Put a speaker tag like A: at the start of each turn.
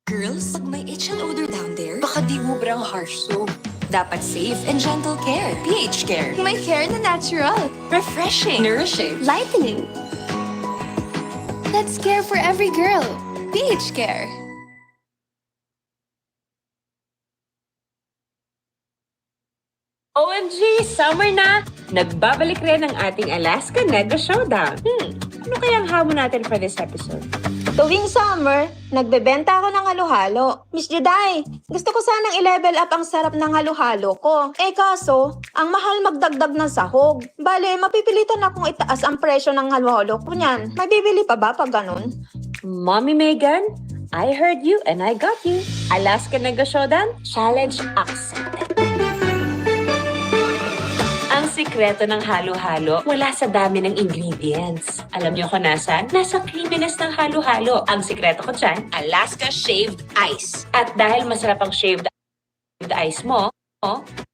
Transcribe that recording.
A: Girls, pag may itch and odor down there, baka di mubrang harsh soap. Dapat safe and gentle care. pH Care.
B: My care na natural.
A: Refreshing. Nourishing.
B: Lightening. Let's care for every girl. pH Care.
C: OMG! Summer na! Nagbabalik rin ang ating Alaska Negro Showdown. Ano kaya ang hamon natin for this episode?
D: Tuwing summer, nagbebenta ako ng halo-halo. Miss Juday, gusto ko sanang i-level up ang sarap ng halo-halo ko. Eh kaso, ang mahal magdagdag ng sahog. Bale, mapipilitan akong itaas ang presyo ng halo-halo ko niyan. May bibili pa ba pag ganun?
C: Mommy Megan, I heard you and I got you. Alaska Negro Showdown, challenge accepted. Ang sikreto ng halo-halo, wala sa dami ng ingredients. Alam niyo kung nasan? Nasa creaminess ng halo-halo. Ang sikreto ko dyan, Alaska Shaved Ice. At dahil masarap ang shaved ice mo,